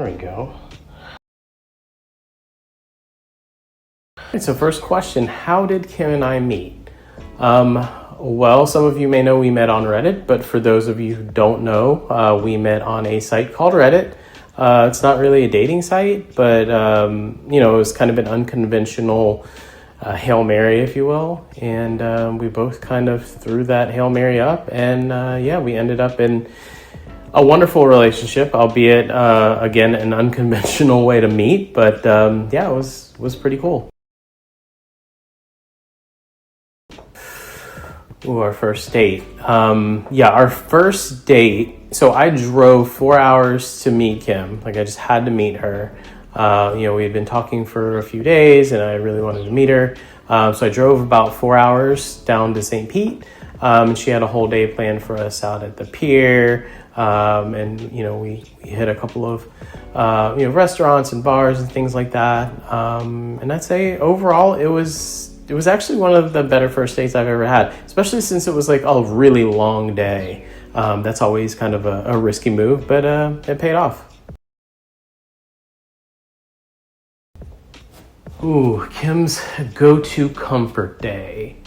There we go. So first question, how did Kim and I meet? Well, some of you may know we met on Reddit, but for those of you who don't know, we met on a site called Reddit. It's not really a dating site, but it was kind of an unconventional Hail Mary, if you will. And we both kind of threw that Hail Mary up, and we ended up in a wonderful relationship, albeit again an unconventional way to meet, but it was pretty cool. Ooh, our first date. Our first date. So I drove 4 hours to meet Kim. Like, I just had to meet her. We had been talking for a few days, and I really wanted to meet her. So I drove about 4 hours down to St. Pete. And she had a whole day planned for us out at the pier. We hit a couple of restaurants and bars and things like that. And I'd say overall it was actually one of the better first dates I've ever had, especially since it was like a really long day. That's always kind of a risky move, but it paid off. Ooh, Kim's go-to comfort day.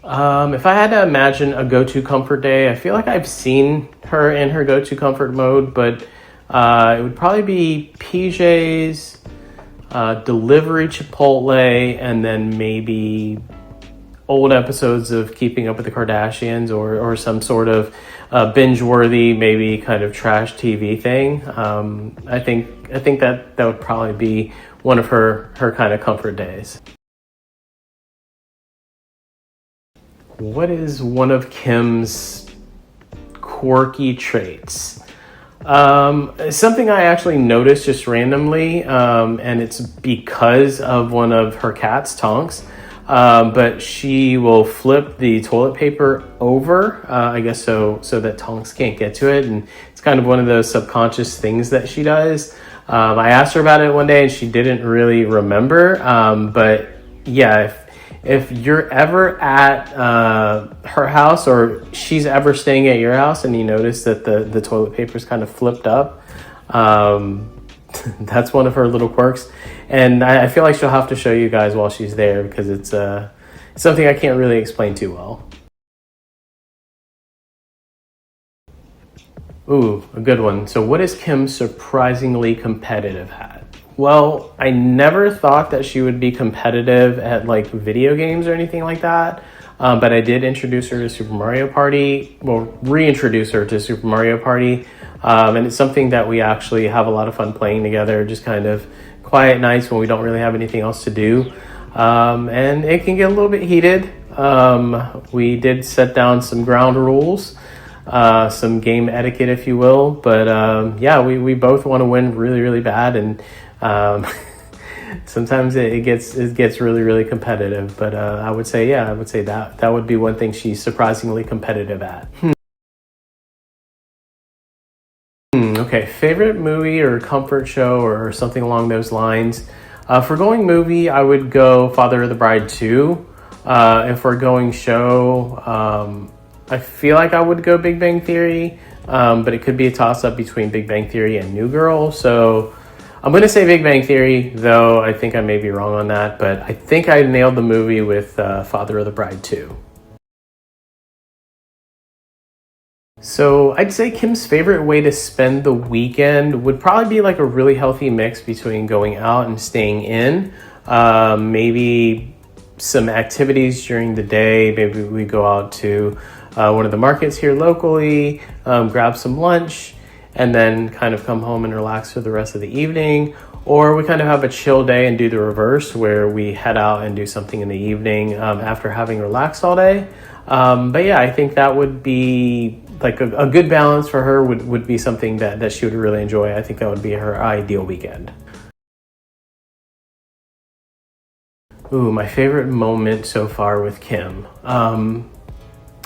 If I had to imagine a go-to comfort day, I feel like I've seen her in her go-to comfort mode, but it would probably be PJs, delivery Chipotle, and then maybe old episodes of Keeping Up with the Kardashians or some sort of binge-worthy, maybe kind of trash TV thing. I think that would probably be one of her kind of comfort days. What is one of Kim's quirky traits? Something I actually noticed just randomly, and it's because of one of her cats, Tonks. But she will flip the toilet paper over, I guess so that Tonks can't get to it. And it's kind of one of those subconscious things that she does. I asked her about it one day and she didn't really remember. But yeah, if you're ever at her house or she's ever staying at your house and you notice that the toilet paper is kind of flipped up, that's one of her little quirks. And I feel like she'll have to show you guys while she's there because it's something I can't really explain too well. Ooh, a good one. So what is Kim surprisingly competitive at? Well, I never thought that she would be competitive at like video games or anything like that. But I did introduce her to Super Mario Party, reintroduce her to Super Mario Party. And it's something that we actually have a lot of fun playing together, just kind of quiet nights when we don't really have anything else to do. And it can get a little bit heated. We did set down some ground rules, some game etiquette, if you will. But we both want to win really, really bad. And sometimes it gets really, really competitive. But I would say that would be one thing she's surprisingly competitive at. Okay, favorite movie or comfort show or something along those lines. For going movie, I would go Father of the Bride 2. If we're going show, I feel like I would go Big Bang Theory, but it could be a toss-up between Big Bang Theory and New Girl. So I'm going to say Big Bang Theory, though I think I may be wrong on that. But I think I nailed the movie with Father of the Bride 2. So I'd say Kim's favorite way to spend the weekend would probably be like a really healthy mix between going out and staying in. Maybe some activities during the day. Maybe we go out to one of the markets here locally, grab some lunch, and then kind of come home and relax for the rest of the evening. Or we kind of have a chill day and do the reverse where we head out and do something in the evening after having relaxed all day. I think that would be like a good balance for her would be something that she would really enjoy. I think that would be her ideal weekend. Ooh, my favorite moment so far with Kim.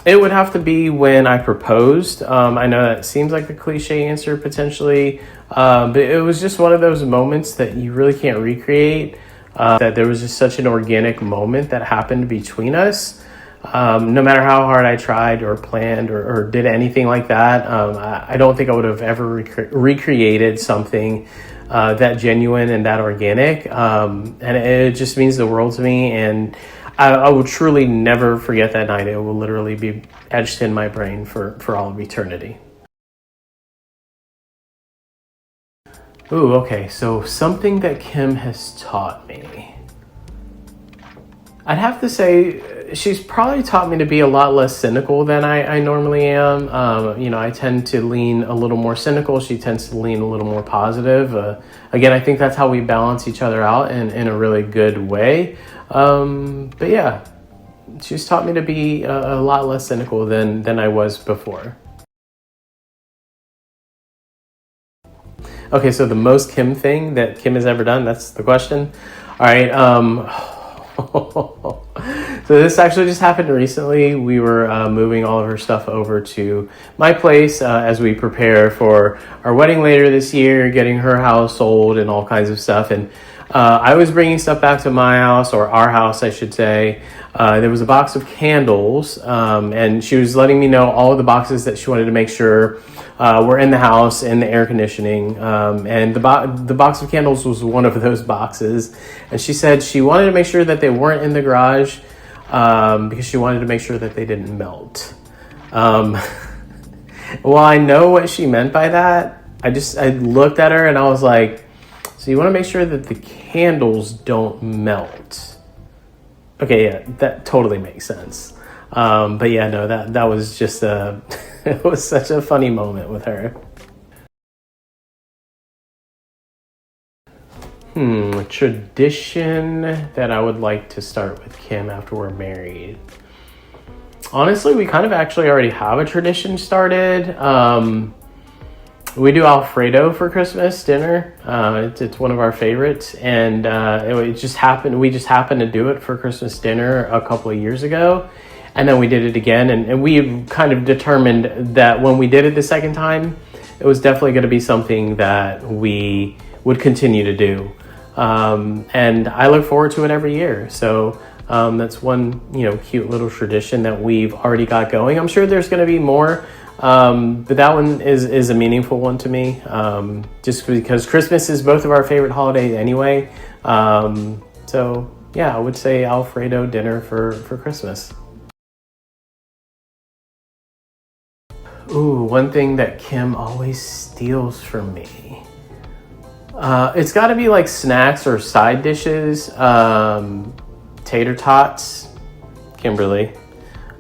It would have to be when I proposed. I know that seems like a cliche answer potentially, but it was just one of those moments that you really can't recreate. That there was just such an organic moment that happened between us. No matter how hard I tried or planned or did anything like that, I don't think I would have ever recreated something that genuine and that organic. And it just means the world to me. And I will truly never forget that night. It will literally be etched in my brain for all of eternity. Ooh, okay. So something that Kim has taught me. I'd have to say she's probably taught me to be a lot less cynical than I normally am. I tend to lean a little more cynical. She tends to lean a little more positive. Again, I think that's how we balance each other out in a really good way. But yeah, she's taught me to be a lot less cynical than I was before. Okay, so the most Kim thing that Kim has ever done, that's the question. All right. So this actually just happened recently. We were moving all of her stuff over to my place as we prepare for our wedding later this year, getting her house sold and all kinds of stuff. And I was bringing stuff back to my house, or our house, I should say. There was a box of candles, and she was letting me know all of the boxes that she wanted to make sure were in the house, in the air conditioning. And the box of candles was one of those boxes. And she said she wanted to make sure that they weren't in the garage because she wanted to make sure that they didn't melt. Well, I know what she meant by that. I looked at her and I was like, so you want to make sure that the candles don't melt. Okay, yeah, that totally makes sense. But yeah, no, that was just it was such a funny moment with her. A tradition that I would like to start with Kim after we're married. Honestly, we kind of actually already have a tradition started. We do Alfredo for Christmas dinner. It's one of our favorites, and it just happened. We just happened to do it for Christmas dinner a couple of years ago, and then we did it again. And we kind of determined that when we did it the second time, it was definitely going to be something that we would continue to do. And I look forward to it every year. So that's one cute little tradition that we've already got going. I'm sure there's going to be more. But that one is a meaningful one to me, just because Christmas is both of our favorite holidays anyway. So yeah, I would say Alfredo dinner for Christmas. Ooh, one thing that Kim always steals from me. It's got to be like snacks or side dishes. Tater tots, Kimberly.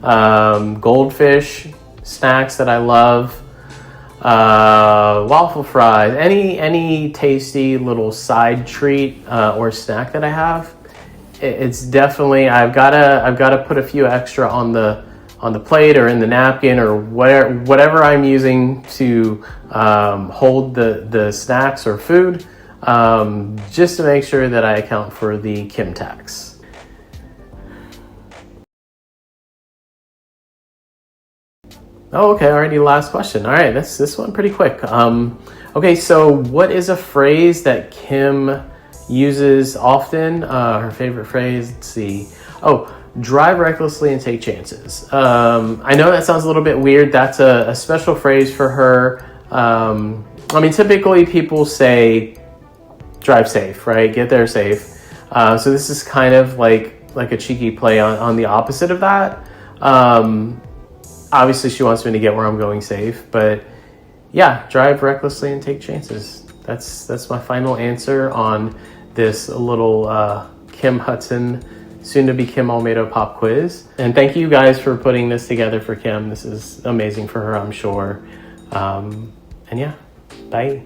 Goldfish snacks that I love, waffle fries, any tasty little side treat or snack that I have. It's definitely I've gotta put a few extra on the plate or in the napkin or whatever I'm using to hold the snacks or food, just to make sure that I account for the Kim tax. Oh, okay. Already last question. All right. This one pretty quick. Okay. So what is a phrase that Kim uses often? Her favorite phrase, let's see. Oh, drive recklessly and take chances. I know that sounds a little bit weird. That's a special phrase for her. Typically people say drive safe, right? Get there safe. So this is kind of like a cheeky play on the opposite of that. Obviously, she wants me to get where I'm going safe, but yeah, drive recklessly and take chances. That's my final answer on this little Kim Hudson, soon to be Kim Almeida pop quiz. And thank you guys for putting this together for Kim. This is amazing for her, I'm sure. And yeah, bye.